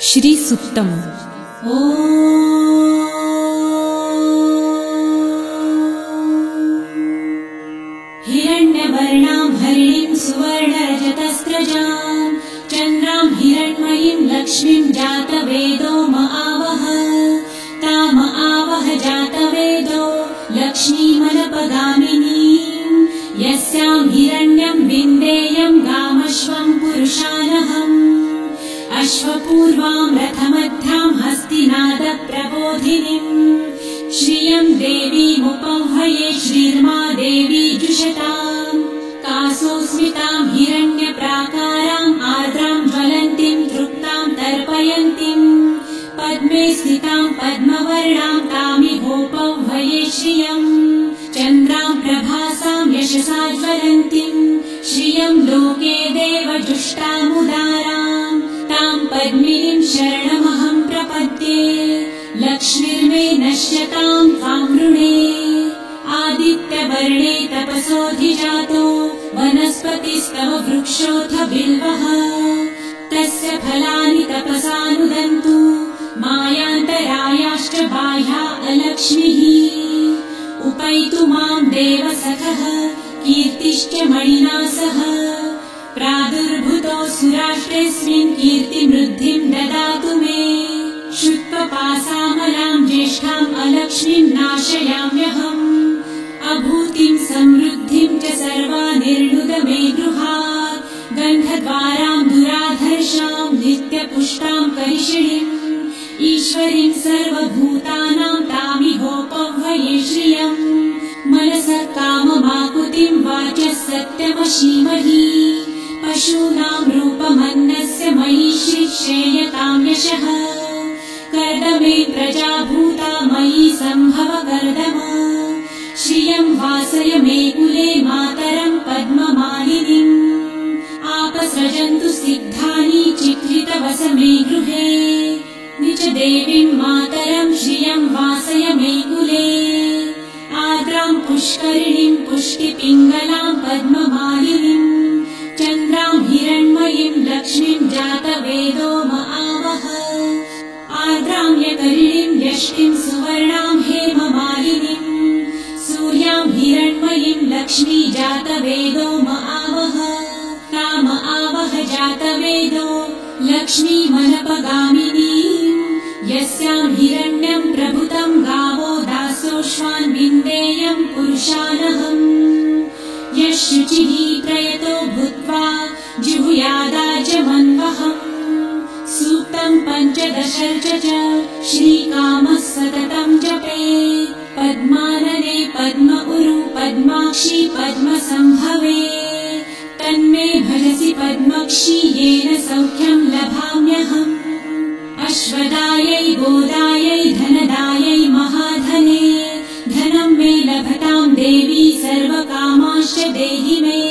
श्रीसूक्तम्। हिरण्यवर्णां हरिणीं सुवर्णरजतस्रजां चन्द्रां हिरण्मयीं लक्ष्मीं जातवेदो म आवह ताम आवह जातवेदो लक्ष्मीमनपगामिनीं यस्यां हिरण्यं विन्देयं गामश्वं पुरुषानहम् अश्वपूर्वां रथमध्यां हस्तिनादप्रबोधिनीं श्रियं देवीमुपह्वये श्रीर्मा देवी जुषतां कासोस्मितां हिरण्यप्राकाराम् आर्द्रां ज्वलन्तीं तृप्तां तर्पयन्तीं पद्मे स्थितां पद्मवर्णां तामिहोपह्वये श्रियं चन्द्रां प्रभासां यशसा ज्वलन्तीं श्रियं लोके देवजुष्टामुदारां तां पद्मिनीं शरणमहं प्रपद्ये लक्ष्मीर्मे नश्यतां त्वां वृणे आदित्यवर्णे तपसोऽधिजातो वनस्पतिस्तव वृक्षोऽथ बिल्वः तस्य फलानि तपसानुदन्तु मायान्तरायाश्च बाह्या अलक्ष्मीः उपैतु मां देवसखः कीर्तिश्च मणिना सह प्रादुर्भूतो सुराष्ट्रेऽस्मिन् कीर्तिमृद्धिं ददातु मे शुक्लपासामलां ज्येष्ठाम् अलक्ष्मीं नाशयाम्यहम् अभूतिं समृद्धिं च सर्वानिर्णुद मे गृहात् गन्धद्वारां दुराधर्षां नित्यपुष्टां करिषिणीम् ईश्वरीं सर्वभूतानां तामिहोपह्वये श्रियम् मनसः काममाकुतिं वाचः सत्यमशीमहि पशूनां रूपमन्नस्य मयि श्रेयतां यशः कर्दमे प्रजाभूता मयि सम्भव कर्दम श्रियं वासय मे कुले मातरं पद्ममालिनीम् आपसृजन्तु सिद्धानि चित्रितवस मे गृहे निज देवीं मातरं श्रियं वासय मे कुले आर्द्रां पुष्करिणीं पुष्टिपिङ्गलां पद्ममालिनीं चन्द्रां हिरण्मयीं लक्ष्मीं जातवेदो म आवह आर्द्रां यकरिणीं यष्टिं सुवर्णां हेममालिनीं सूर्यां हिरण्मयीं लक्ष्मी जातवेदो म आवह ताम आवह जातवेदो लक्ष्मीमनपगामिनीं यस्यां हिरण्यं प्रभुतं गावो दासोऽश्वान् विन्देयं पुरुषानहम् यः शुचिः प्रयतो भूत्वा जिहुयादाजमन्वहम् सूक्तं पञ्चदशर्च च श्रीकामः सततं जपेत् पद्मानने पद्म उरु पद्माक्षी पद्मसम्भवे तन्मे भजसि पद्मक्षी येन सौख्यं लभाम्यहम् अश्वदायै गोदायै धनदायै महाधने धनं मे लभतां देवी सर्वकामाश्च देहि मे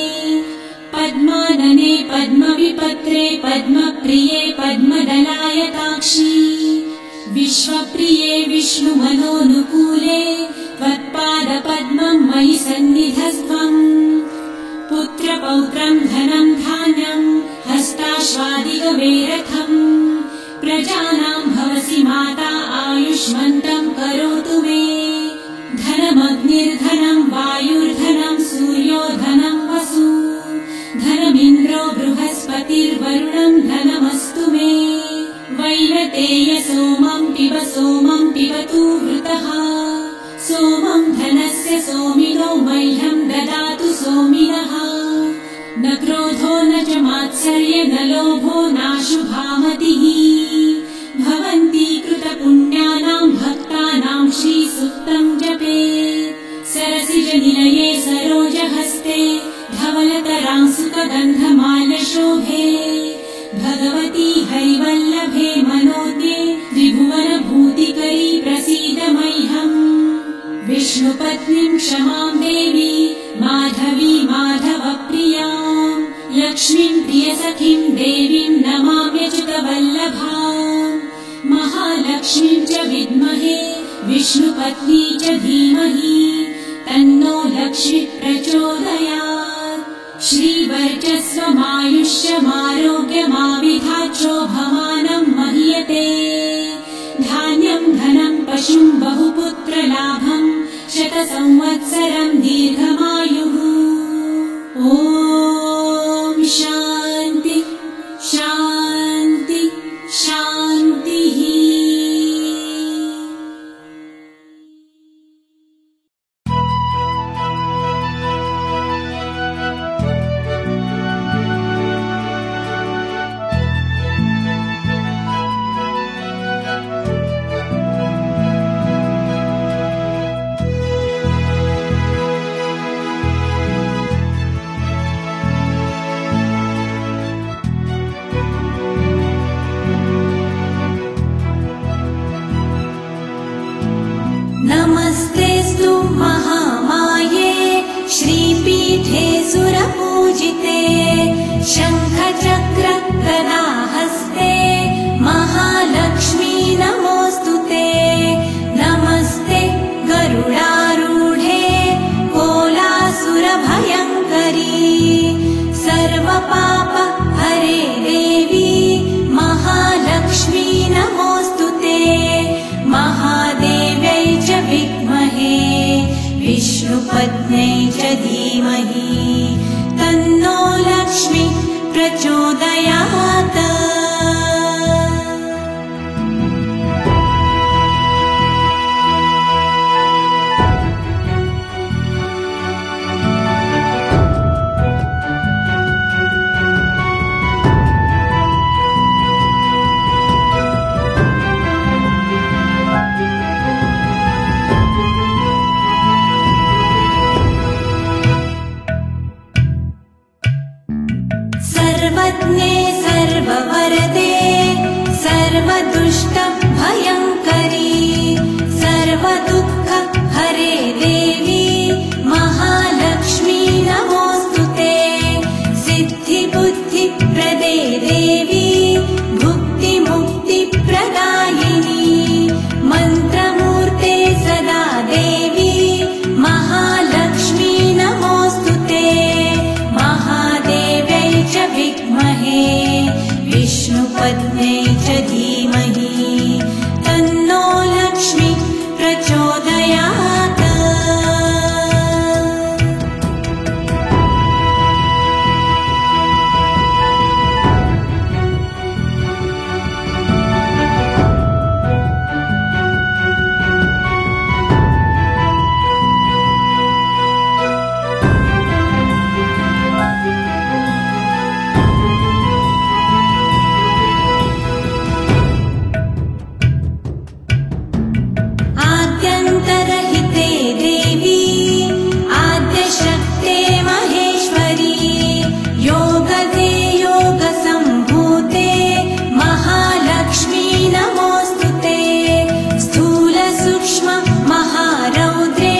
पद्मानने पद्मविपत्रे पद्मप्रिये पद्मदलायताक्षी विश्वप्रिये विष्णुमनोनुकूले त्वत्पादपद्मं मयि सन्निधस्त्वम् पुत्रपौत्रं धनं धान्यं हस्ताश्वादिगवेरथम् प्रजानां भवसि माता आयुष्मन्तं करोतु मे धनमग्निर्धनं वायुर्धनं सूर्यो धनं वसु धनमिन्द्रो बृहस्पतिर्वरुणं धनमस्तु मे वैनतेय सोमं पिबतु वृतः सोमं धनस्य सोमिनो मह्यं ददातु सोमिनः न क्रोधो न च मात्सर्य न लोभो नाशुभामतिः भवन्ति कृतपुण्यानां भक्तानां श्रीसूक्तं जपेत् सरसिजनिलये सरोजहस्ते धवलतरां सुखगन्धमाल्यशोभे भगवती हरिवल्लभे मनोज्ञे त्रिभुवनभूतिकरी प्रसीद मह्यम् विष्णुपत्नीं क्षमां देवी माधवी माधवप्रियां लक्ष्मीं प्रियसखीं देवीं नमाम्यच्युतवल्लभाम् महालक्ष्मीं च विद्महे विष्णुपत्नी च धीमहि तन्नो लक्ष्मी प्रचोदयात् श्रीवर्चस्वमायुष्यमारोग्यमाविधाचोभमानं महीयते। वर्धते धान्यं धनं पशुं बहुपुत्रलाभं शतसंवत्सरं दीर्घमायुः ॐ शान्ति शान्ति शान्तिः। नमस्तेस्तु महामाये श्रीपीठे सुरपूजिते शङ्खचक्र गदाहस्ते महालक्ष्मी नमोऽस्तुते नमस्ते गरुडारूढे कोलासुरभयङ्करी सर्वपाप हरे देवी महालक्ष्मी नमोऽस्तुते महादेव्यै च विद्महे विष्णुपत्न्यै च धीमहि तन्नो लक्ष्मी प्रचोदयात्। सर्वज्ञे सर्ववरदे सर्वदुष्ट भयङ्करी सर्वदुःख हरे देवी महालक्ष्मी नमोऽस्तुते सिद्धिबुद्धिप्रदे देवी भुक्तिमुक्तिप्रदायिनी मन्त्रमूर्ते सदा देवी महालक्ष्मी नमोऽस्तुते महादेव्यै च विद्महे विष्णुपत्न्यै च धीमहि तन्नो लक्ष्मी प्रचोदयात्। आद्यन्तरहिते देवी आद्यशक्ते महेश्वरी योगदे योगसम्भूते महालक्ष्मी नमोऽस्तुते स्थूलसूक्ष्म महारौद्रे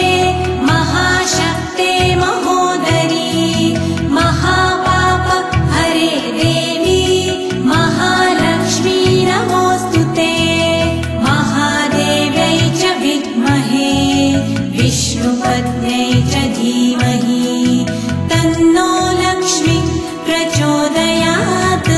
महाशक्ते महोदरी महापाप हरे देवी महालक्ष्मी नमोऽस्तुते महादेव्यै च विद्महे विष्णुपत्न्यै च धीमहि तन्नो लक्ष्मी प्रचोदयात्।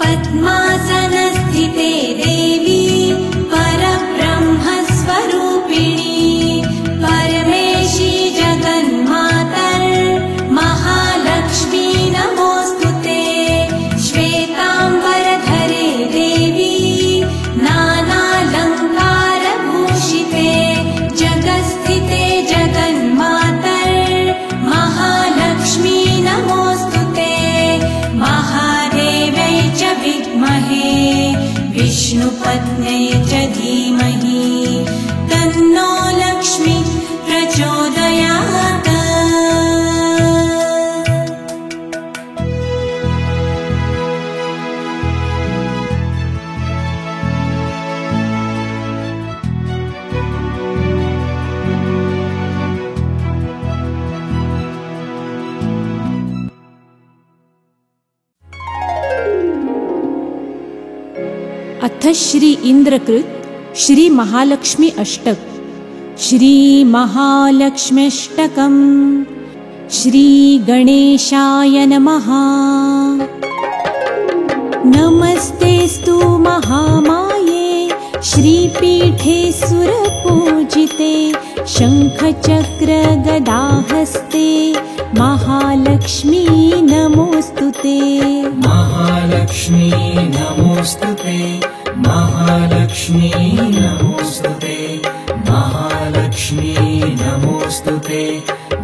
पद्मासनस्थिते देवी परब्रह्मस्वरूपिणी परमेशी जगन्मातर् महालक्ष्मी नमोऽस्तुते श्वेताम्बरधरे देवी नानालङ्कारभूषिते जगत्स्थिते जगन्मातर् महालक्ष्मी नमोऽस्तुते महादेव्यै च विद्महे विष्णुपत्न्यै च धीमहि तन्नो लक्ष्मी प्रचोदयात्। अथ श्री इंद्रकृत श्री महालक्ष्मी अष्टक श्री महालक्ष्म्यष्टकम् श्री गणेशाय नमः। नमस्तेस्तु महामाये श्रीपीठे सुरपूजिते शंखचक्र गदाहस्ते महालक्ष्मी नमोस्तुते। महालक्ष्मी नमोस्तुते महालक्ष्मी नमोस्तुते महालक्ष्मी नमोस्तुते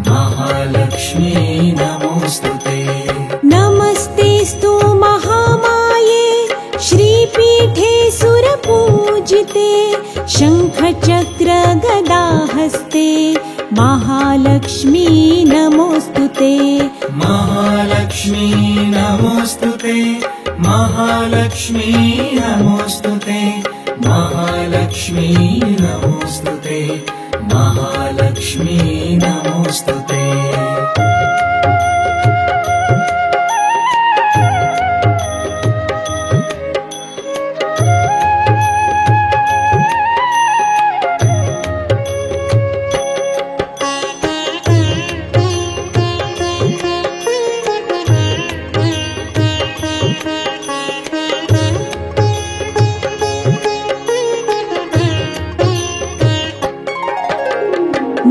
महालक्ष्मी नमोस्तुते। नमस्तेस्तु महामाये श्रीपीठे सुरपूजिते शंखचक्र गदाहस्ते महालक्ष्मी नमोस्तुते। महालक्ष्मी नमोस्तुते महालक्ष्मी नमोस्तुते महालक्ष्मी नमोस्तुते महालक्ष्मी नमोस्तुते।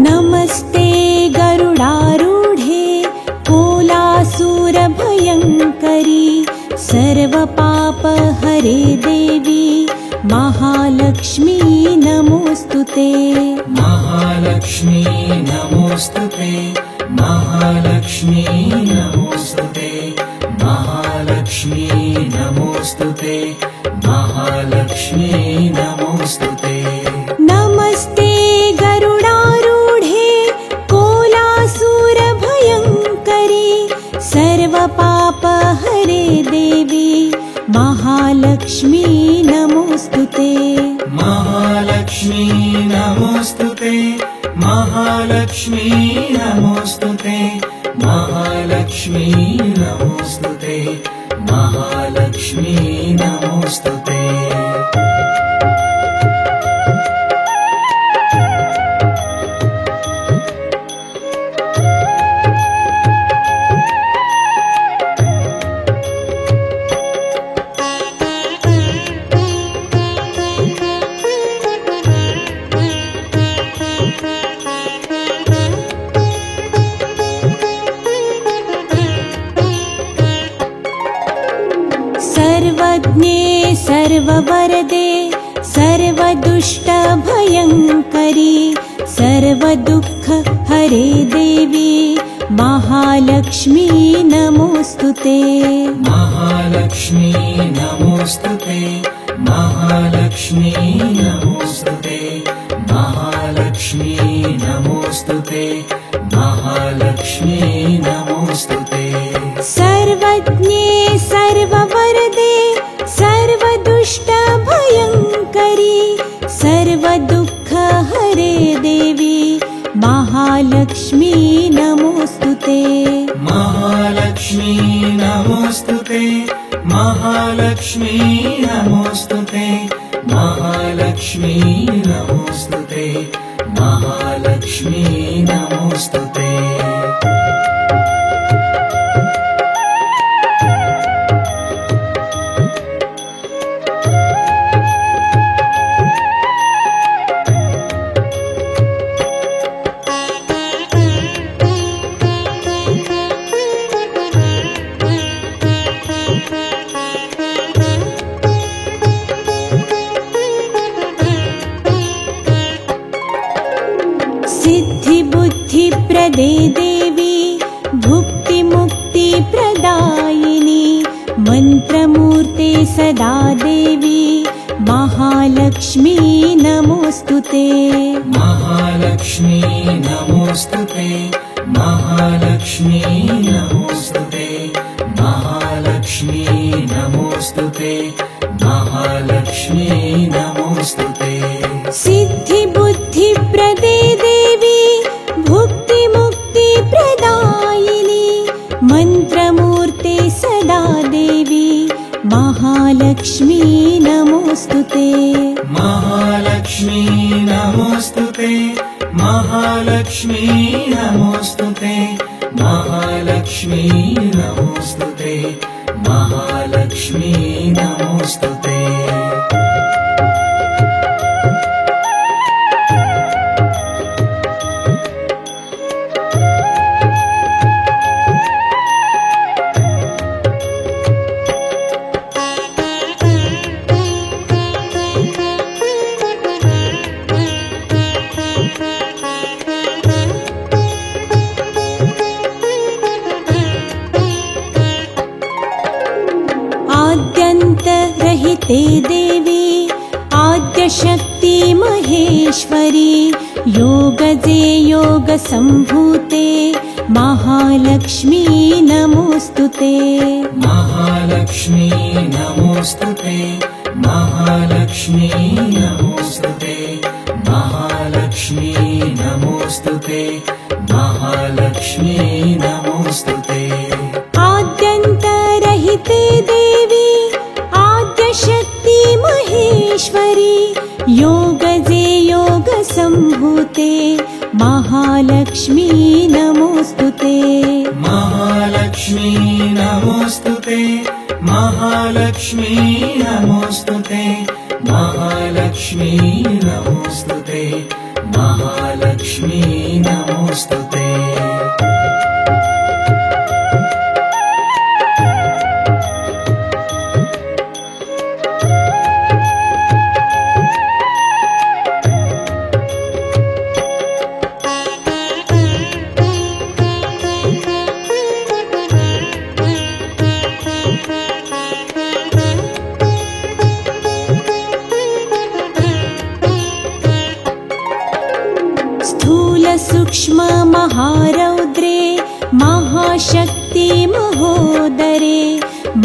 नमस्ते गरुडारूढे कोलासुरभयङ्करी सर्वपापहरे देवी महालक्ष्मी नमोस्तुते। महालक्ष्मी नमोस्तुते महालक्ष्मी नमोस्तुते महालक्ष्मी नमोस्तुते महालक्ष्मी नमोस्तुते। नमस्ते गरुडारूढे कोलासुरभयङ्करी सर्वपापहरे देवी महालक्ष्मी नमोस्तुते। महालक्ष्मी नमोस्तुते महालक्ष्मी नमोस्तुते महालक्ष्मी नमोस्तुते महालक्ष्मी नमोस्तुते। सर्वज्ञे सर्ववरदे सर्वदुष्टभयङ्करी सर्वदुःखहरे देवी महालक्ष्मी नमोस्तुते। महालक्ष्मी नमोस्तुते महालक्ष्मी नमोस्तुते महालक्ष्मी नमोस्तुते महालक्ष्मी नमोस्तुते। सर्वज्ञे सर्ववरदे सर्वदुष्टभयङ्करी सर्वदुःखहरे देवी महालक्ष्मी नमोस्तुते। महालक्ष्मी नमोस्तुते महालक्ष्मी नमोस्तुते महालक्ष्मी नमोस्तुते महालक्ष्मी नमोस्तुते। सिद्धिबुद्धिप्रदे देवी भुक्तिमुक्तिप्रदायिनी मन्त्रमूर्ते सदा देवी महालक्ष्मी नमोस्तुते। महालक्ष्मी नमोस्तुते महालक्ष्मी नमोस्तुते महालक्ष्मी नमोस्तुते महालक्ष्मी नमोस्तुते। सिद्धिबुद्धिप्रदे देवी भुक्तिमुक्तिप्रदायिनी मन्त्रमूर्ते सदा देवी महालक्ष्मी नमो नमोऽस्तुते महालक्ष्मी नमोऽस्तुते महालक्ष्मी नमोऽस्तुते महालक्ष्मी नमोऽस्तुते महालक्ष्मी नमोऽस्तुते आद्यन्तरहिते देवी आद्यशक्ति महेश्वरी योगजे योगसम्भूते महालक्ष्मी नमोऽस्तुते महालक्ष्मी नमोऽस्तुते महालक्ष्मी नमोऽस्तुते महालक्ष्मी नमोऽस्तुते महालक्ष्मी नमोऽस्तुते आद्यन्तरहिते देवी आद्यशक्ति महेश्वरी योगजे योगसम्भूते महालक्ष्मी नमोऽस्तुते महालक्ष्मी नमोऽस्तुते महालक्ष्मी नमोऽस्तुते महालक्ष्मी नमोऽस्तुते महालक्ष्मी नमोऽस्तुते सूक्ष्म महारौद्रे महाशक्ति महोदरे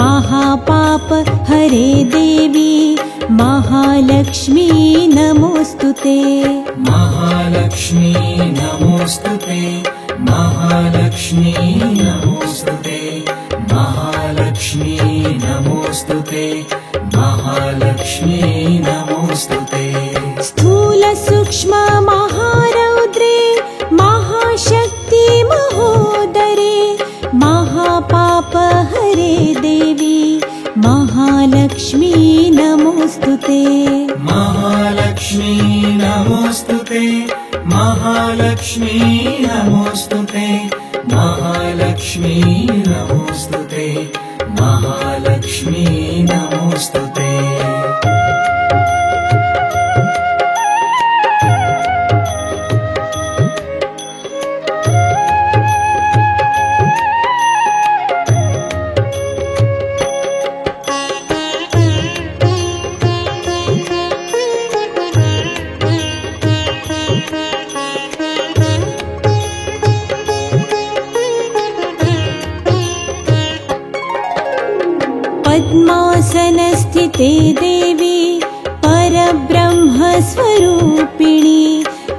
महापाप हरे देवी महालक्ष्मी नमोऽस्तुते महालक्ष्मी नमोऽस्तुते महालक्ष्मी नमोऽस्तुते महालक्ष्मी नमोऽस्तुते महालक्ष्मी नमोऽस्तुते स्थूल सूक्ष्म महारौद्रे महाशक्ति महोदरे महापाप हरे देवी महालक्ष्मी नमोऽस्तुते महालक्ष्मी नमोऽस्तुते महालक्ष्मी नमोऽस्तुते महालक्ष्मी नमोऽस्तुते महालक्ष्मी नमोऽस्तुते पद्मासनस्थिते देवी परब्रह्मस्वरूपिणी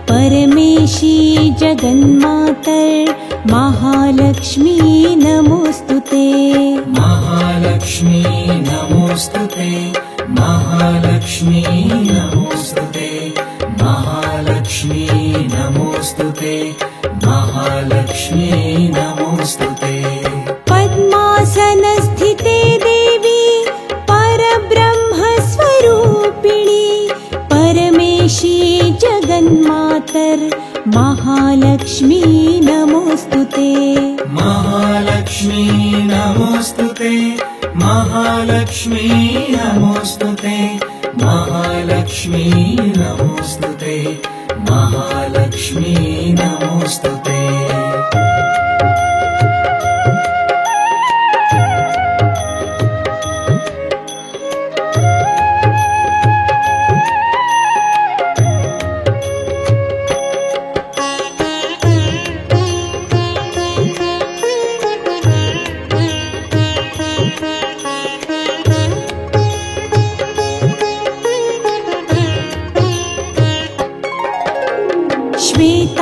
परमेशी जगन्मातर् महालक्ष्मी नमोऽस्तुते महालक्ष्मी नमोऽस्तुते महालक्ष्मी नमोऽस्तुते महालक्ष्मी नमोऽस्तुते महालक्ष्मी नमोऽस्तुते पद्मासनस्थिते देवी परब्रह्मस्वरूपिणी परमेशी जगन्मातर् महालक्ष्मी नमोऽस्तुते महालक्ष्मी नमोऽस्तुते महालक्ष्मी नमोऽस्तुते महालक्ष्मी नमोऽस्तुते महालक्ष्मी नमोऽस्तुते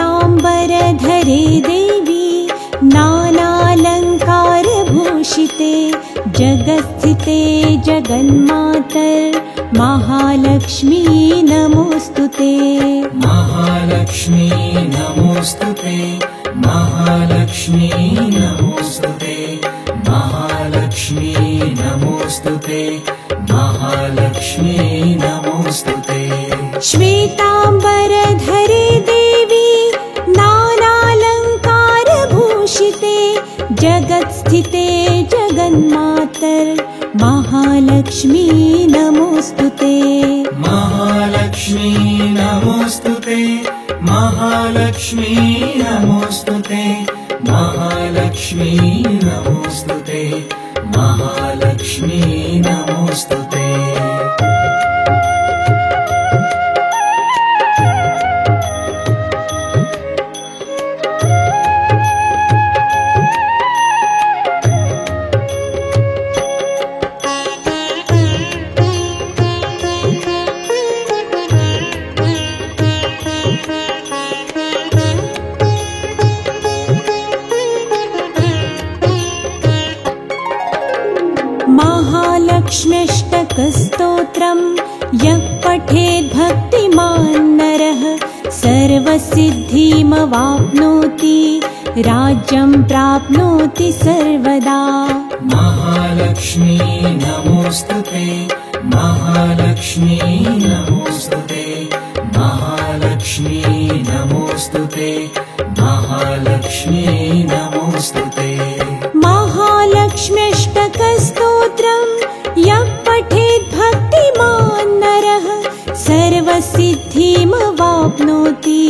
श्वेताम्बरधरे देवी नानालङ्कारभूषिते जगत्स्थिते जगन्मातर् महालक्ष्मी नमोस्तुते महालक्ष्मी नमोस्तुते महालक्ष्मी नमोस्तुते महालक्ष्मी नमोस्तुते महालक्ष्मी नमोस्तुते श्वेताम्बरधरे देवी नानालङ्कारभूषिते जगत्स्थिते जगन्मातर महालक्ष्मी नमोस्तुते महालक्ष्मी नमोस्तुते महालक्ष्मी नमोस्तुते महालक्ष्मी नमोस्तुते महालक्ष्मी नमोस्तुते महालक्ष्म्यष्टकस्तोत्रम् यः पठेत् भक्तिमान् नरः सर्वसिद्धिमवाप्नोति राज्यं प्राप्नोति सर्वदा महालक्ष्मी नमोस्तुते महालक्ष्मी नमोस्तुते महालक्ष्मी नमोस्तुते महालक्ष्मी नमोस्तुते महालक्ष्म्यष्टकस्तोत्रम् यः पठेत् भक्तिमान् नरः सर्वसिद्धिमवाप्नोति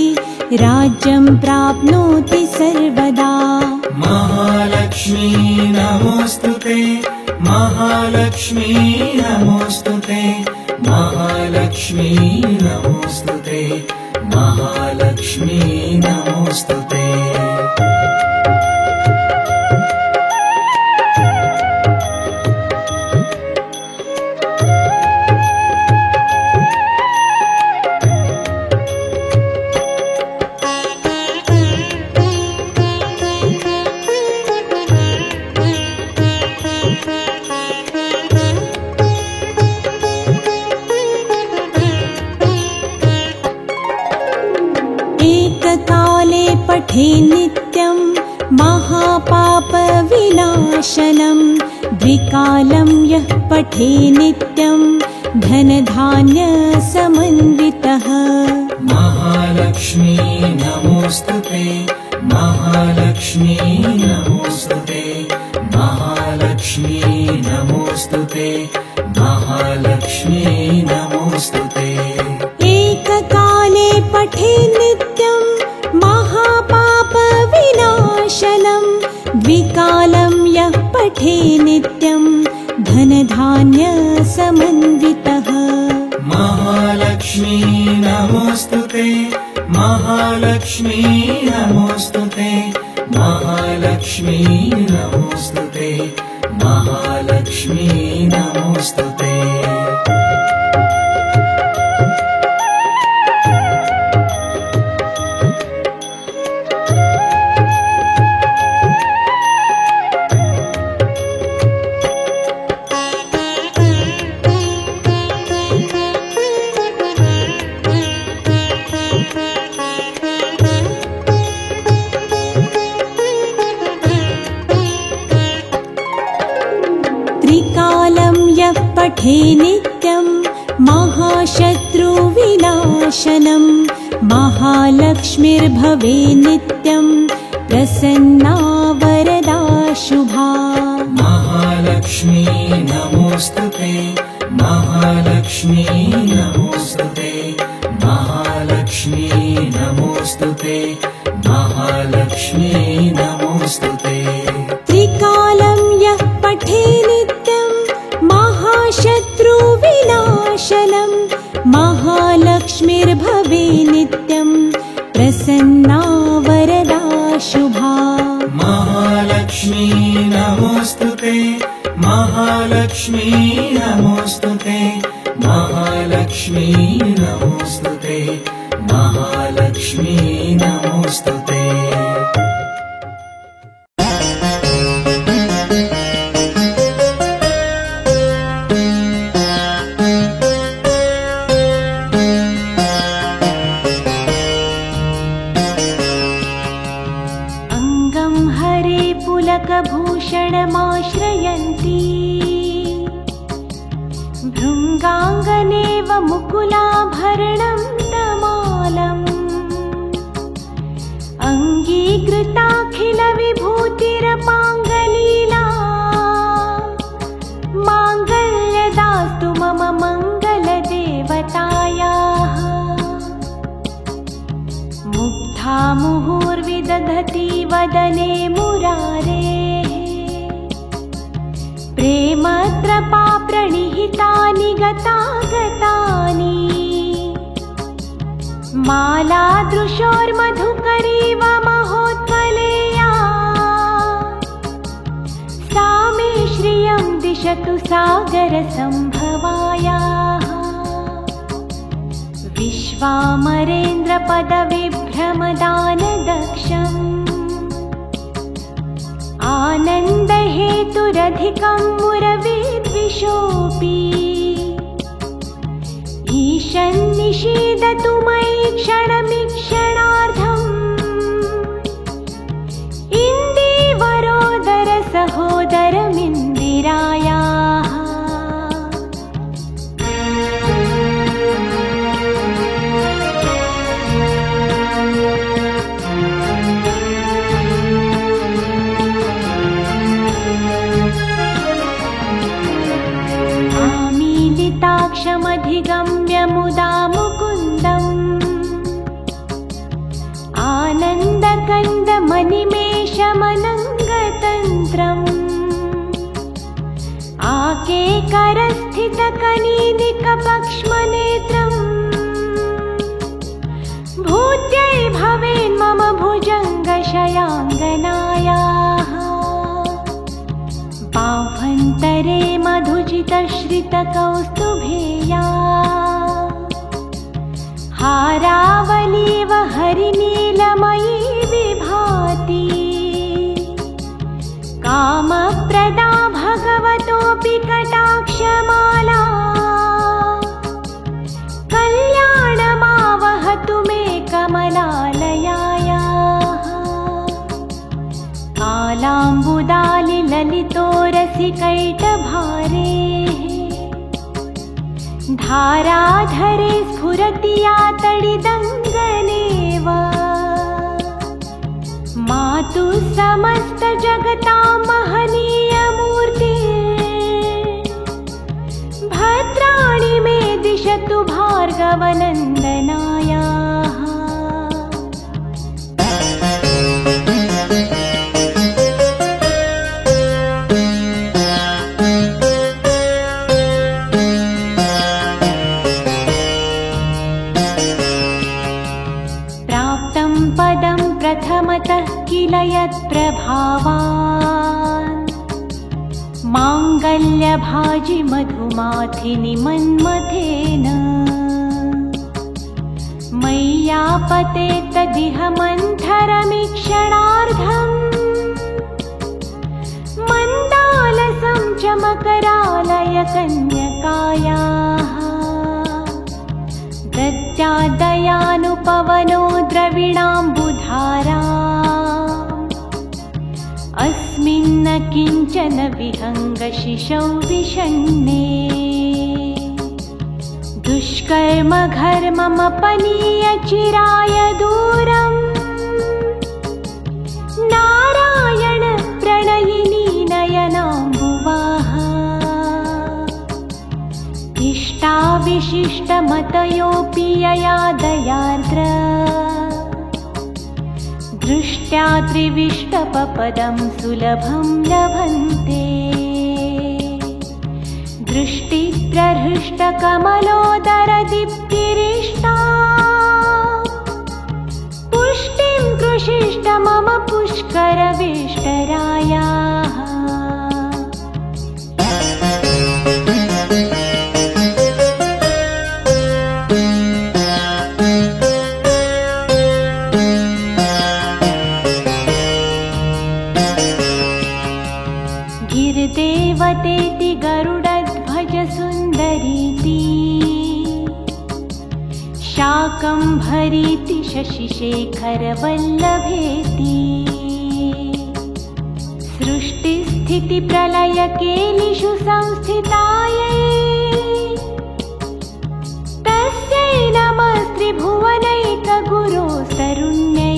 राज्यं प्राप्नोति सर्वदा महालक्ष्मी नमोस्तुते महालक्ष्मी नमोस्तुते महालक्ष्मी नमोस्तुते महालक्ष्मी नमोस्तुते एककाले पठे नित्यं महापापविनाशनं द्विकालं यः पठे नित्यं धनधान्यसमन्वितः महालक्ष्मी नमोस्तुते महालक्ष्मी नमोस्तुते महालक्ष्मी नमोस्तुते महालक्ष्मी नमोस्तुते एककाले पठे नित्यं महापापविनाशनं द्विकालं यः पठे नित्यं धनधान्यसमन्वितः महालक्ष्मी नमोस्तुते महालक्ष्मी नमोस्तुते महालक्ष्मी नमोस्तुते महालक्ष्मी नमोस्तुते त्रिकालं यः पठे नित्यं महाशत्रुविनाशनं महालक्ष्मीर्भवे नित्यं प्रसन्ना वरदा शुभा महालक्ष्मी नमोस्तुते महालक्ष्मी नमोस्तुते महालक्ष्मी नमोस्तुते महालक्ष्मी नमोस्तुते त्रिकालं यः पठे नित्यं महाशत्रुविनाशनं महालक्ष्मीर्भवे नित्यं प्रसन्ना वरदा शुभा महालक्ष्मी नमोस्तुते महालक्ष्मी नमोस्तुते महालक्ष्मी नमोस्तुते महालक्ष्मी नमोस्तुते पीताम्बरभूषणमाश्रयन्ती भृङ्गाङ्गनेव मुकुलाभरणं तमालम् अङ्गीकृताखिलविभूतिरपाङ्गलीला माङ्गल्यदास्तु मम मङ्गलदेवतायाः मुग्धा मुहुर्विदधति वदने मुरारेः प्रेमत्रपा प्रणिहितानि गतागतानि मालादृशोर्मधुकरीव महोत्पलेया सा मे श्रियं दिशतु सागरसम्भवायाः विश्वामरेन्द्रपदविभ्रमदानदक्षम् आनन्दहेतुरधिकं मुरविद्विषोऽपि ईशन्निषीदतु मयि क्षणमिक्षणार्धम् इन्दीवरोदरसहोदरमिन्दिरायाः आमीलिताक्षमधिगम्य मुदा मुकुन्दम् आनन्दकन्दमनिमेषमनङ्गतन्त्रम् आकेकरस्थितकनीनिकपक्ष्मनेत्रम् भूत्यै भवेन्मम भुजङ्गशयाङ्गनायाः बाह्वन्तरे मधुजितश्रितकौस्तुभेया हारावलीव हरिनीलमयी विभाति कामप्रदा भगवतोऽपि कटाक्षमाला कल्याणमावहतु मे कमलालयायाः कालाम्बुदालिललितोरसिकैटभारेः धाराधरे स्फुरति या तडिदङ्गनेव मातु समस्तजगतां महनीयमूर्ति भद्राणि मे दिशतु भार्गवनन्दनायाः पदं प्रथमतः किल यत्प्रभावान् माङ्गल्यभाजि मधुमाथिनि मन्मथेन मय्यापते तदिह मन्थरमिक्षणार्धम् मन्दालसं च मकरालय कन्यकायाः दत्यादयानुपवनो द्रविणाम्बुधारा अस्मिन्न किञ्चन विहङ्गशिशौ विषण्णे दुष्कर्म घर्ममपनीय चिराय दूरम् नारायण प्रणयिनी नयनाम्बुवाः इष्टाविशिष्टमतयोऽपि यया दयार्द्र दृष्ट्या त्रिविष्टपपदं सुलभं लभन्ते दृष्टिप्रहृष्टकमलोदरदीप्तिरिष्टा पुष्टिं कृषिष्ट मम पुष्करवेष्टरायाः गिरिदेवतेति गरुडध्वज सुन्दरीति शाकम्भरीति शशिशेखर वल्लभेति सृष्टिस्थितिप्रलयकेलिषु संस्थितायै तस्यै नमस्त्रिभुवनैकगुरोस्तरुण्यै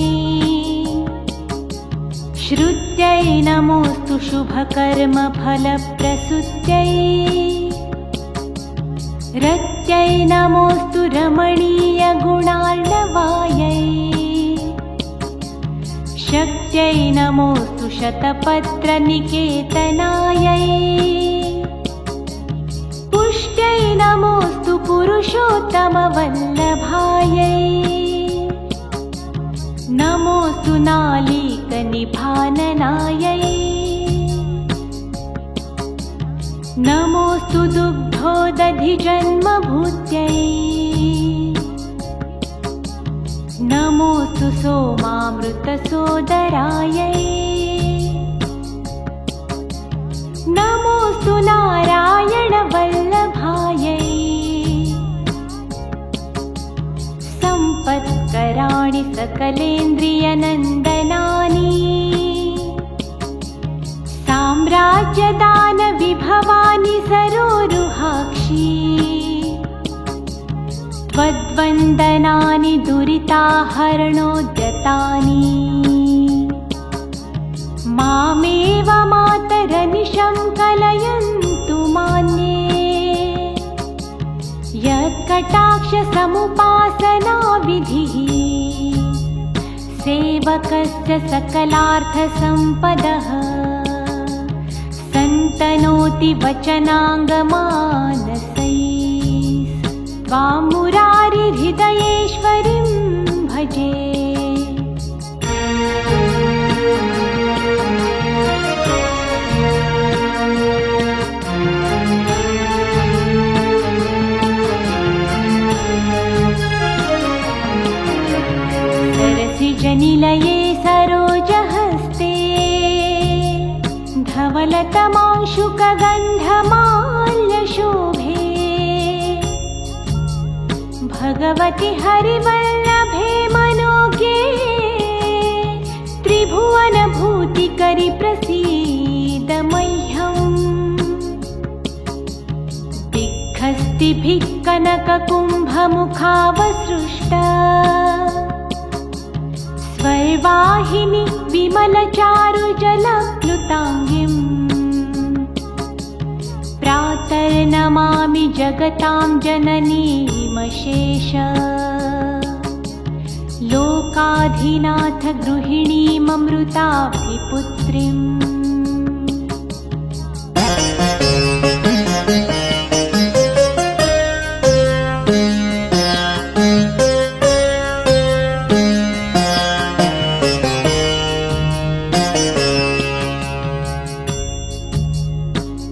श्रुत्यै नमोऽस्तु शुभकर्मफलप्रसूत्यै रत्यै नमोऽस्तु रमणीयगुणार्णवायै शक्त्यै नमोऽस्तु शतपत्रनिकेतनायै पुष्ट्यै नमोऽस्तु पुरुषोत्तमवल्लभायै नमोऽस्तु नालीकनिभाननायै नमोऽस्तु दुग्धोदधिजन्मभूत्यै नमोऽस्तु सोमामृतसोदरायै नमोऽस्तु नारायणवल्लभायै सम्पत्कराणि सकलेन्द्रियनन्दनानि साम्राज्यदानविभवानि सरोरुहाक्षी त्वद्वन्दनानि दुरिताहरणोद्यतानि मामेव मातरनिशं कलयन्तु मान्ये यत्कटाक्षसमुपासनाविधिः सेवकस्य सकलार्थसम्पदः सन्तनोति वचनाङ्गमानसैः त्वां मुरारिहृदयेश्वरीं भजे सरसिजनिलये सरोजहस्ते धवलतमांशुकगन्धमाल्यशोभे भगवति हरिवल्लभे मनोज्ञे त्रिभुवनभूतिकरि प्रसीद मह्यम् दिग्हस्तिभिः कनककुम्भमुखावसृष्टा स्वर्वाहिनि विमलचारुजलप्लुताङ्गिम् प्रातर्नमामि जगतां जननीमशेष लोकाधिनाथ गृहिणीममृताभिपुत्रीम्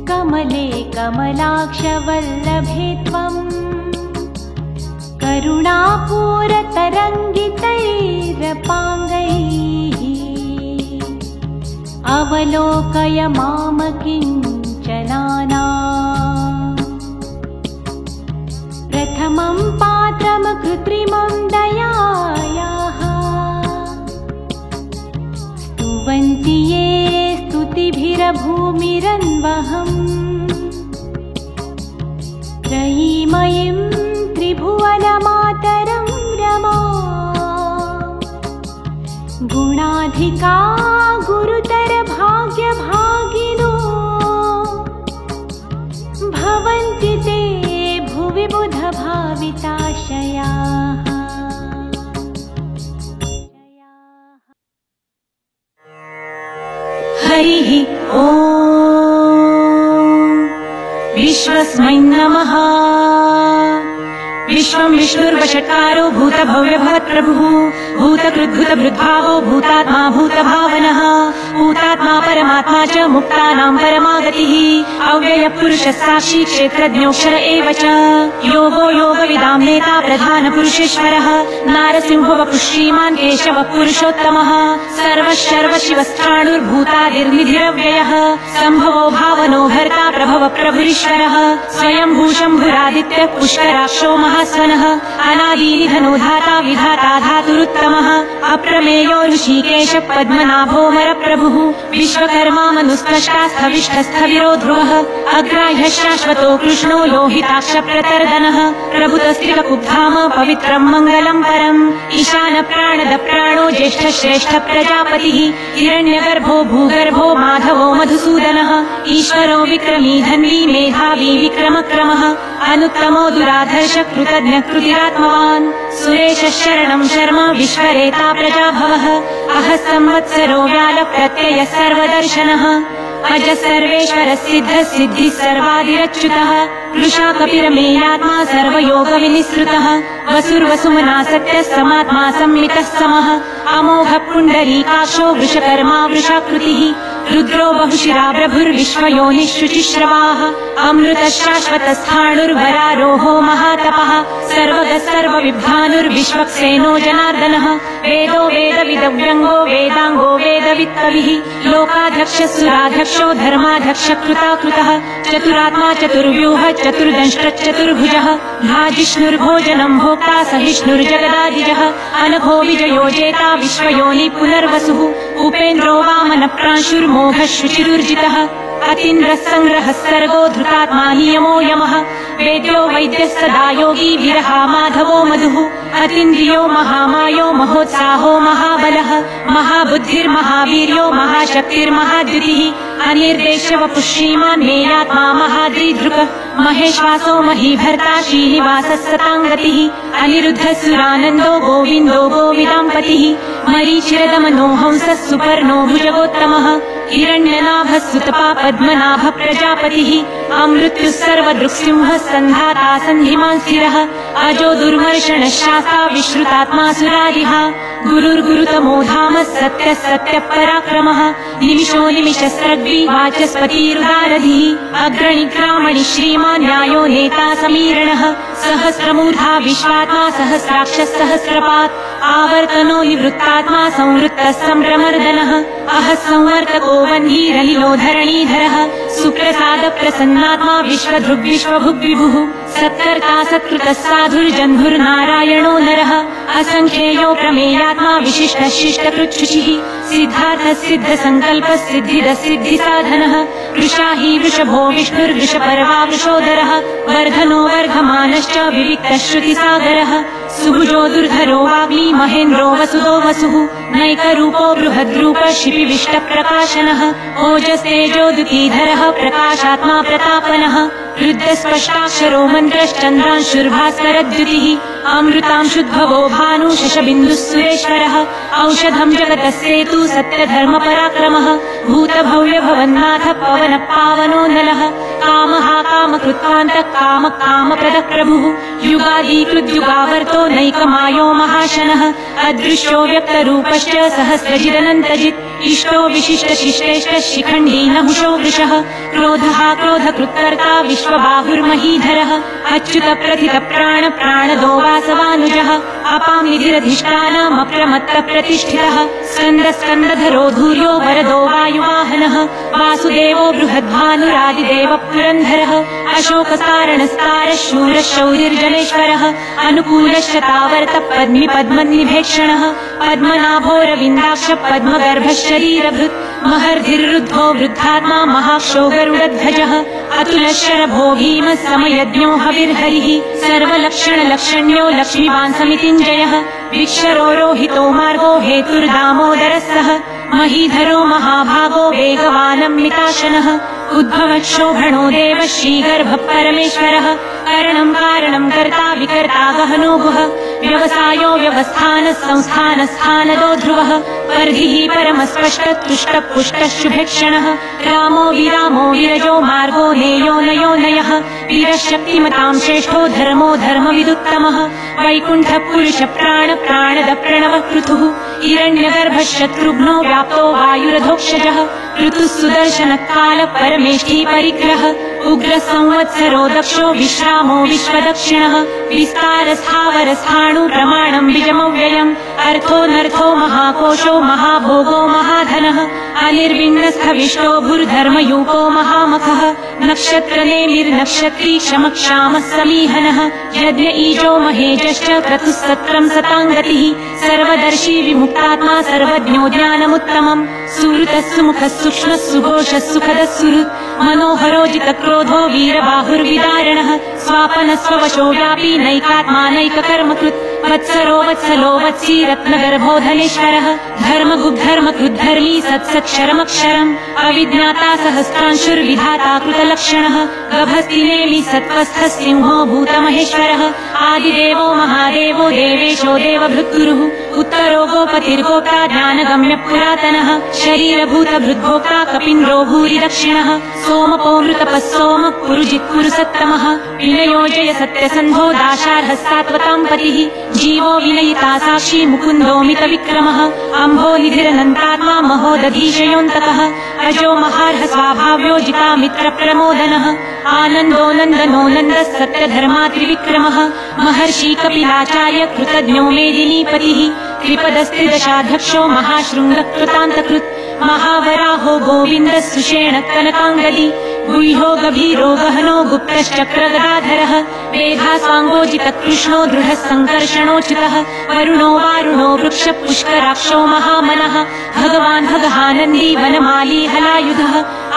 कमले कमलाक्षवल्लभे त्वं करुणापूरतरङ्गितैरपाङ्गैः अवलोकय मामकिञ्चनाना प्रथमं पात्रं कृत्रिमं दयायाः स्तुवन्ति ये स्तुतिभिरभूमिरन्वहम् त्रयीमयीं त्रिभुवनमातरं रमा गुणाधिका गुरुतरभाग्यभागिनो भवन्ति ते भुवि बुधभाविताशयाः हरिः ॐ विश्वस्मै नमः। विश्वं विष्णुर्वषट्कारो भूतभव्यभवत्प्रभुः भूतकृद्भुतभृद्भावो भूतात्मा भूतभावनः भूतात्मा परमात्मा च मुक्तानां परमागतिः अव्ययपुरुषः साक्षी क्षेत्रज्ञोऽक्षर एव च योगो योगविदां नेता प्रधानपुरुषेश्वरः नारसिंहो वपुः श्रीमान् केशवः पुरुषोत्तमः सर्वशर्वशिवस्थाणुर्भूतादिर्निधिरव्ययः सम्भवो भावनो भर्ता प्रभव प्रभुरीश्वरः स्वयं भूशम्भुरादित्यः पुष्कराक्षो महास्वनः अनादिनिधनो धाता विधाता धातुरुत्तमः अप्रमेयो ऋषिकेश पद्मनाभोमरप्रभुः विश्वकर्मा मनुस्पष्टास्थविष्ठस्थविरो ध्रुवः अग्राह्यः शाश्वतो कृष्णो लोहिताक्षप्रतर्दनः प्रभुतस्त्रिककुब्धाम पवित्रम् मङ्गलम् परम् ईशान प्राणद प्राणो ज्येष्ठ श्रेष्ठ प्रजापतिः हिरण्यगर्भो भूगर्भो माधवो मधुसूदनः ईश्वरो विक्रमी धन्वी मेधावी विक्रमक्रमः अनुत्तमो दुराधर्ष कृतज्ञ कृतिरात्मवान् सुरेश शरणं शर्म विश्वरेता प्रजाभवः अहः संवत्सरो व्याल प्रत्यय सर्वदर्शनः अज सर्वेश्वर सिद्ध सिद्धि सर्वादिरच्युतः कृशा कपिरमेयात्मा सर्वयोग विनिसृतः वसुर्वसुमना सत्य समात्मा संमितः समः अमोघ पुण्डरीकाक्षो वृषकर्मा वृषाकृतिः रुद्रो बहुशिरा प्रभुर्विश्वयोनिशुचिश्रवाः अमृत शाश्वतस्थाणुर्वरारोहो महातपः सर्वगः सर्वविद्वानुर्विश्वक्सेनो जनार्दनः वेदो वेदविदव्यङ्गो वेदाङ्गो वेदवित्तविः लोकाध्यक्ष सुराध्यक्षो धर्माध्यक्ष कृताकृतः चतुरात्मा चतुर्व्यूह चतुर्दंष्ट्रचतुर्भुजः भाजिष्णुर्भोजनं भोक्ता सहिष्णुर्जगदादिजः अनघो विजयो जेता विश्वयोनि पुनर्वसुः उपेन्द्रो वामन प्रांशुर्मोघः शुचिरुर्जितः अतीन्द्रः संग्रहः सर्गो धृतात्मा नियमो यमः वेद्यो वैद्यः सदा योगी विरहा माधवो मधुः अतीन्द्रियो महामायो महोत्साहो महाबलः महाबुद्धिर्महावीर्यो महाशक्तिर्महाद्युतिः अनिर्देश्यवपुः श्रीमान् मेयात्मा महाद्रिधृकः महेश्वासो महीभर्ता श्रीनिवासः सताङ्गतिः अनिरुद्धः सुरानन्दो गोविन्दो गोविदाम्पतिः मरीचिरदमनो हंसः सुपर्णो भुजगोत्तमः हिरण्यनाभः सुतपा पद्मनाभ प्रजापतिः अमृत्युः सर्वदृक्सिंहः सन्धाता सन्धिमान् स्थिरः अजो दुर्मर्षणः शास्ता विश्रुतात्मा सुरारिः गुरुर्गुरुतमो धामः सत्यः सत्यः पराक्रमः निमिषो निमिषस्रग्वी वाचस्पतिरुदारधिः अग्रणिग्रामणि श्रीमान् न्यायो नेता समीरणः सहस्रमूर्धा विश्वात्मा सहस्राक्षः सहस्रपात् आवर्तनो निवृत्तात्मा संवृत्तः सम्भ्रमर्दनः अहः संवर्तको वह्निरनिलो धरणीधरः सुप्रसाद प्रसन्नात्मा विश्वधृग्विश्वभुग्विभुः सत्कर्ता सत्कृतः साधुर्जन्धुर्नारायणो नरः असङ्ख्येयो प्रमेयात्मा विशिष्टः शिष्टकृच्छुचिः सिद्धार्थः सिद्धसङ्कल्पः सिद्धिदः सिद्धिसाधनः वृषाही वृषभो विष्णुर्वृषपर्वा वृषोदरः वर्धनो वर्धमानश्च विविक्तः श्रुतिसागरः सुभुजो दुर्धरो वाग्मी महेन्द्रो वसुदो वसुः नैकरूपो बृहद्रूप शिपिविष्टप्रकाशनः ओजस्तेजोदुतीधरः प्रकाशात्मा प्रतापनः रुद्रस्पष्टाक्षरो मन्त्रश्चन्द्रांशुर्भास्करद्युतिः अमृतांशुद्भवो भानु शशबिन्दुः सुरेश्वरः औषधं जगतस्सेतु सत्यधर्मपराक्रमः भूतभव्यभवन्नाथ पवनः पावनो नलः कामः कामकृत्वान्तः कामः कामप्रदः प्रभुः युगादीकृद्युगावर्तो नैकमायो महाशनः अदृश्यो व्यक्तरूपश्च सहस्रजिदनन्तजित् इष्टो विशिष्टशिष्टेष्ट शिखण्डी नहुषो वृषः क्रोधः क्रोधकृत्कर्ता विश्वबाहुर्महीधरः अच्युत प्रथित प्राण प्राणदो वासवानुजः अपां निधिरधिष्ठानमप्रमत्त प्रतिष्ठितः स्कन्द स्कन्दधरो धूर्यो वरदो वायुवाहनः वासुदेवो बृहद्भानुरादिदेव पुरन्धरः अशोकसारणस्तारः शूरः शौर्यर्जनेश्वरः अनुकूलश्चतावर्त पद्मि पद्मनिभेक्षणः पद्मनाभोरविन्दाक्ष पद्मगर्भः शरीरभृत् महर्धिर्रुद्धो वृद्धात्मा महाक्षो गरुडध्वजः अतुलशरभो भीमः समयज्ञो हविर्हरिः सर्वलक्षणलक्षण्यो लक्ष्मीवान् समितिञ्जयः विक्षरो रोहितो मार्गो हेतुर्दामोदरः सः महीधरो महाभागो वेगवानम्बिताशनः उद्भवक्षोभणो देव श्रीगर्भः परमेश्वरः करणं कारणं कर्ता विकर्ता गहनो गुह व्यवसायो व्यवस्थानः संस्थानः स्थानदो ध्रुवः वर्धिः परमस्पष्टतुष्ट पुष्टः शुभेक्षणः रामो विरामो विरजो मार्गो नेयो नयो नयः वीरशक्तिमतां श्रेष्ठो धर्मो धर्मविदुत्तमः वैकुण्ठ पुरुष प्राण प्राणद प्रणव पृथुः हिरण्यगर्भः शत्रुघ्नो व्याप्तो वायुरधोक्षजः ऋतुः सुदर्शन काल परमेष्ठी परिग्रह उग्र संवत्सरो दक्षो विश्रामो विश्वदक्षिणः विस्तारस्थावरस्थाणु प्रमाणं बीजमव्ययम् अर्थोऽनर्थो महाकोशो महाभोगो महाधनः अनिर्विण्णस्थविष्टो भूर्धर्मयूपो महामखः नक्षत्रनेमिर्नक्षत्री क्षमक्षामः समीहनः यज्ञ ईजो महेजश्च क्रतुस्सत्रं सताङ्गतिः सर्वदर्शी विमुक्तात्मा सर्वज्ञो ज्ञानमुत्तमम् सुहृतः सुमुखः सूक्ष्मः सुघोषः सुखदः सुहृत् मनोहरो जितक्रोधो वीरबाहुर्विदारणः स्वापनः स्ववशो व्यापी नैकात्मा नैककर्मकृत् वत्सरो वत्सलो वत्सी रत्नगर्भो धनेश्वरः धर्मगुग्धर्मकृद्धर्मी सत्सत्क्षरमक्षरम् अविज्ञाता सहस्रांशुर्विधाता कृतलक्षणः गभस्तिनेमि सत्त्वस्थः सिंहो भूतमहेश्वरः आदिदेवो महादेवो देवेशो देवभृत्गुरुः उत्तरो गोपतिर्गोप्ता ज्ञानगम्य पुरातनः शरीरभूतभृद्भोक्ता कपिन्द्रो भूरि दक्षिणः सोमपोमृतपः सोमः पुरुजित्कुरु सत्तमः विनयोजय सत्यसन्धो दाशार्हस्तात्वतां पतिः जीवो विनयिता साक्षी मुकुन्दोमित विक्रमः अम्भो निधिरनन्तात्मा महोदधीशयोऽन्तकः अजो महार्ह स्वाभाव्यो जिता मित्र प्रमोदनः आनन्दो नन्दनो नन्दः सत्यधर्मा त्रिविक्रमः महर्षि कपिलाचार्य कृतज्ञो मेदिनीपतिः त्रिपदस्त्रिदशाध्यक्षो महाशृङ्गकृतान्तकृत् महावराहो गोविन्दः सुषेण कनकाङ्गदी गुह्यो गभीरो गहनो गुप्तश्चक्रगदाधरः वेधासाङ्गोजितकृष्णो दृढः सङ्कर्षणोचितः वरुणो वारुणो वृक्षपुष्कराक्षो महामनः भगवान् भगहानन्दी वनमाली हलायुधः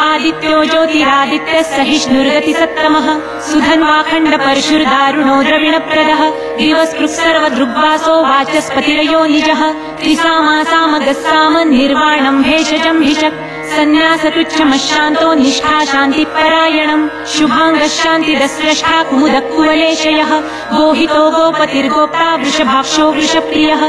आदित्यो ज्योतिरादित्यः सहिष्णुर्गतिसत्तमः सुधन्वाखण्ड परशुर्दारुणो द्रविणप्रदः दिवस्पृक् सर्वदृग्वासो वाचस्पतिरयो निजः त्रिसामासामगस्साम निर्वाणं भेषजं भिषक् सन्न्यासतुच्छमशान्तो निष्ठा शान्तिपरायणम् शुभाङ्गशान्तिरस्रष्टा कुमुदकुवलेशयः गोहितो गोपतिर्गोप्ता वृषभाक्षो वृषप्रियः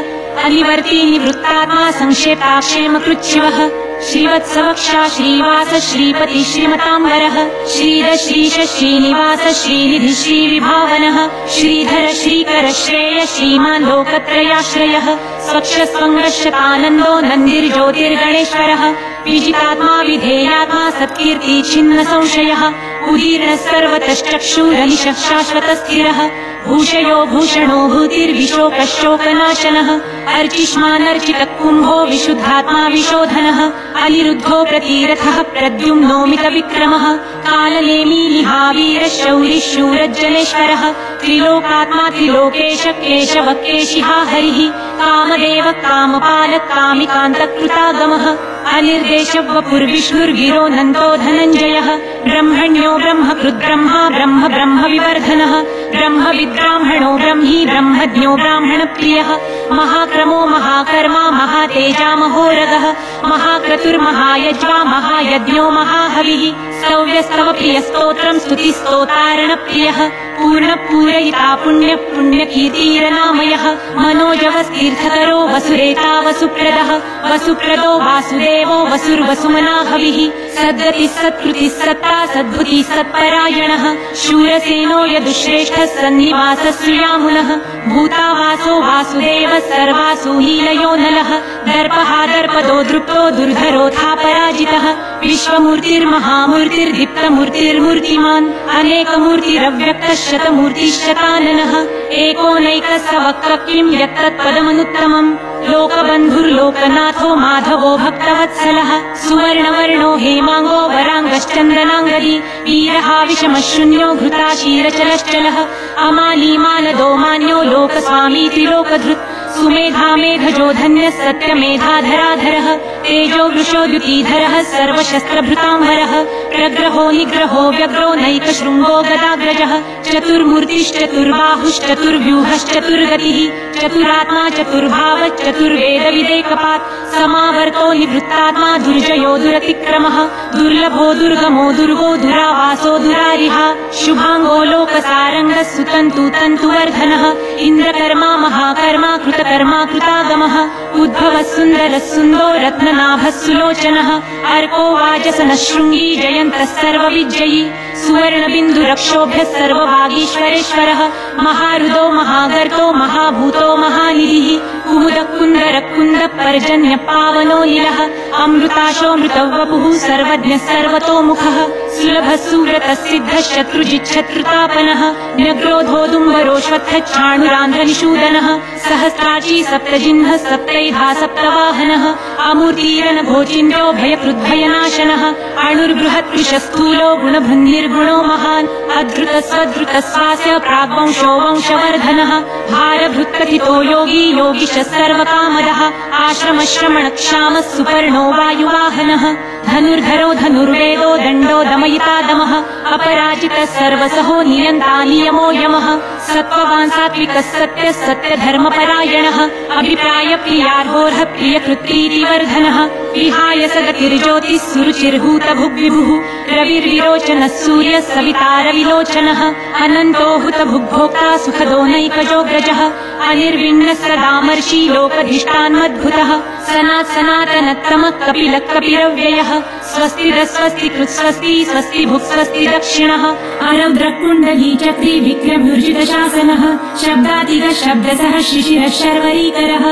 अलिवर्ती निवृत्तात्मा संक्षेपाक्षेमकृच्छिवः श्रीवत्सवक्षा श्रीवास श्रीपति श्रीमताम्बरः श्रीद श्रीश श्रीनिवास श्रीनिधि श्रीविभावनः श्रीधर श्रीकर श्रेय श्रीमान् लोकत्रयाश्रयः स्वक्षस्वङ्गश्यतानन्दो नन्दिर्ज्योतिर्गणेश्वरः विजितात्मा विधेयात्मा सत्कीर्ति छिन्न संशयः उदीर्णः सर्वतश्चक्षुरनिशः शाश्वतस्थिरः भूषयो भूषणो भूतिर्विशोकशोकनाशनः अर्चिष्मानर्चितः कुम्भो विशुद्धात्मा विशोधनः अनिरुद्धो प्रतिरथः प्रद्युम्नोमित विक्रमः कालनेमीलिहावीरः शौरिः शूरज्जनेश्वरः त्रिलोकात्मा त्रिलोकेश केशव केशिहा हरिः कामदेव कामपालः कामिकान्तकृतागमः अनिर्देशवपुर्विष्णुर्गिरो नन्दो धनञ्जयः ब्रह्मण्यो ब्रह्मकृद्ब्रह्मा ब्रह्म ब्रह्म विवर्धनः ब्रह्मविद्ब्राह्मणो ब्रह्मी ब्रह्मज्ञो ब्राह्मणप्रियः महाक्रमो महाकर्मा महातेजा महोरगः महाक्रतुर्महायज्वा महायज्ञो महाहविः स्तव्यस्तव प्रियस्तोत्रम् स्तुतिस्तोतारणप्रियः पूर्णपूरयिता पुण्यः पुण्यकीर्तिरनामयः मनोजवस्तीर्थकरो वसुरेता वसुप्रदः वसुप्रदो वासुदेवो वसुर्वसुमना हविः सद्गतिः सत्कृतिः सत्ता सद्भुतिः सत्परायणः शूरसेनो यदुश्रेष्ठः सन्निवासः श्रियामुनः भूतावासो वासुदेवः सर्वासु लीलयो नलः दर्पः दर्पदो दृप्तो दुर्धरोऽथा पराजितः विश्वमूर्तिर्महामूर्तिर्दीप्तमूर्तिर्मूर्तिमान् अनेकमूर्तिरव्यक्तः शतमूर्तिश्शताननः एकोनैकः स वक्त्र किं यत्तत्पदमनुत्तमम् लोकबन्धुर्लोकनाथो माधवो भक्तवत्सलः सुवर्णवर्णो हेमाङ्गो वराङ्गश्चन्दनाङ्गदी वीरहाविषमशून्यो घृताशीरचलश्चलः अमालीमानदो मान्यो लोकस्वामी त्रिलोकधृत् सुमेधा मेधजो धन्यः सत्यमेधाधराधरः तेजो वृषो द्युतिधरः सर्वशस्त्रभृताम्बरः प्रग्रहो निग्रहो व्यग्रो नैकशृङ्गो गदाग्रजः चतुर्मूर्तिश्चतुर्बाहुश्चतुर्व्यूहश्चतुर्गतिः चतुरात्मा चतुर्भावश्चतुर्वेदविदेकपात् समावर्तो निवृत्तात्मा दुर्जयो दुरतिक्रमः दुर्लभो दुर्गमो दुर्गो दुरावासो दुरारिहा शुभाङ्गो लोकसारङ्गः सुतन्तु तन्तुवर्धनः इन्द्रकर्मा महाकर्मा कृतकर्मा कृतागमः उद्भवः सुन्दरः सुन्दो रत्ननाभः सुलोचनः अर्को वाजसनः शृङ्गी जयन्तः सर्वविजयी सुवर्णबिन्दुरक्षोभ्यः सर्ववागीश्वरेश्वरः महारुदो महागर्तो महाभूतो महानिधिः कुमुद कुन्दर कुन्द पर्जन्य पावनो नीलः अमृताशो मृतवपुः सर्वज्ञ सर्वतोमुखः सुलभः सुव्रतः सिद्धः शत्रुजिच्छत्रुतापनः न्यग्रोधोदुम्बरोऽश्वत्थच्छाणुरान्ध्रनिषूदनः सहस्राची सप्तजिह्नः सप्तैधा सप्तवाहनः अमूर्तीरन भोचिन्द्रो भयकृद्भयनाशनः अणुर्बृहत्कृशस्थूलो गुणभन्निर्गुणो महान् अधृतस्वधृतस्वास्य प्राग्वंशो वंशवर्धनः भारभृत्कथितो योगी योगिशः सर्वकामदः आश्रमश्रमणक्षामः सुपर्णो वायुवाहनः धनुर्धरो धनुर्वेदो दण्डो दमयिता दमः अपराजितः सर्वसहो नियन्ता नियमो यमः सत्त्ववान् सात्विकः सत्यः सत्यधर्मपरायणः अभिप्राय प्रियार्होर्ह प्रियकृत्प्रीतिवर्धनः विहाय सगतिर्ज्योतिः सुरुचिर्हूतभुग्विभुः रविर्विरोचनः सूर्यः सविता रविलोचनः अनन्तो हुतभुग्भोक्ता सुखदो नैकजोग्रजः अनिर्विण्णः सदामर्षि लोकधिष्ठान्मद्भुतः सनातनत्तमः कपिलः कपिरव्ययः स्वस्तिरस्वस्ति कृत्स्वस्ति स्वस्ति भुक् स्वस्ति दक्षिणः अरौद्रकुण्डली चक्री विक्रम्युर्जितशासनः शब्दातिगः शब्दसः शिशिरः शर्वरीकरः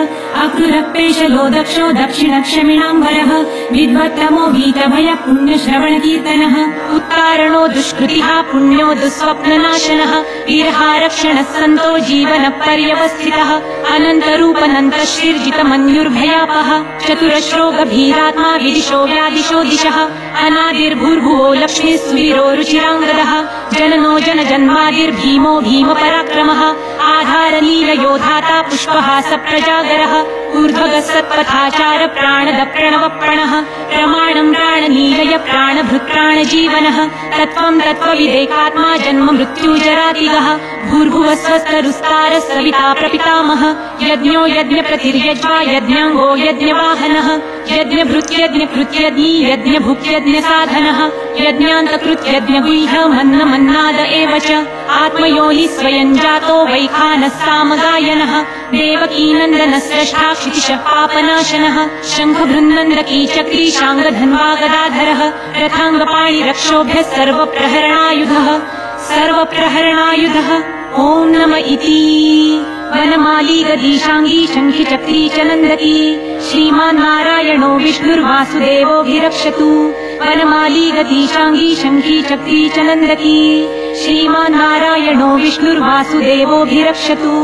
अक्रूरपेशलो दक्षो दक्षिणक्षमिणाम्बरः विद्वत्तमो गीतभयः पुण्यश्रवणकीर्तनः उत्तारणो दुष्कृतिः पुण्यो दुःस्वप्ननाशनः वीरहारक्षणः सन्तो जीवनपर्यवस्थितः अनन्तरूपनन्तश्रीर्जितमन्युर्भयापः चतुरश्रो गभीरात्मा विदिशो व्यादिशो दिशः अनादिर्भूर्भुवो लक्ष्मीः सुवीरो रुचिराङ्गदः जननो जनजन्मादिर्भीमो भीमपराक्रमः आधारनीलयोधाता पुष्पहास प्रजागरः ऊर्ध्वगः सत्पथाचार प्राणद प्रणवप्रणः प्रमाणं प्राणनीलय प्राणभृत्प्राणजीवनः तत्त्वं तत्त्वविदेकात्मा जन्म मृत्युजरातिगः भूर्भुवः स्वस्तरुस्तारः सविता प्रपितामह यज्ञो यज्ञप्रतिर्यज्वा यज्ञाङ्गो यज्ञवाहनः यज्ञभृत्यज्ञकृत्यज्ञी यज्ञभुक्यज्ञसाधनः यज्ञान्तकृत्यज्ञगुह्य मन्नमन्नाद एव च आत्मयोनिः स्वयं जातो वैखानः सामगायनः देवकीनन्दनः स्रष्टा क्षितिशः पापनाशनः शङ्खभृन्नन्दकी चक्री शाङ्गधन्वा गदाधरः रथाङ्गपाणिरक्षोभ्यः सर्वप्रहरणायुधः ॐ नम इति वनमाली गदीशाङ्गी शङ्खि चक्री च नन्दकी श्रीमान्नारायणो विष्णुर्वासुदेवोऽभिरक्षतु वनमाली गदीशाङ्गी शङ्खि चक्री च नन्दकी श्रीमान्नारायणो विष्णुर्वासुदेवोऽभिरक्षतु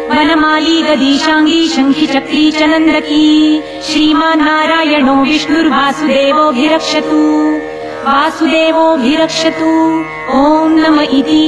वनमाली गदीशाङ्गी शङ्खि चक्री च नन्दकी श्रीमान्नारायणो विष्णुर्वासुदेवोऽभिरक्षतु वासुदेवोऽभिरक्षतु ॐ नम इति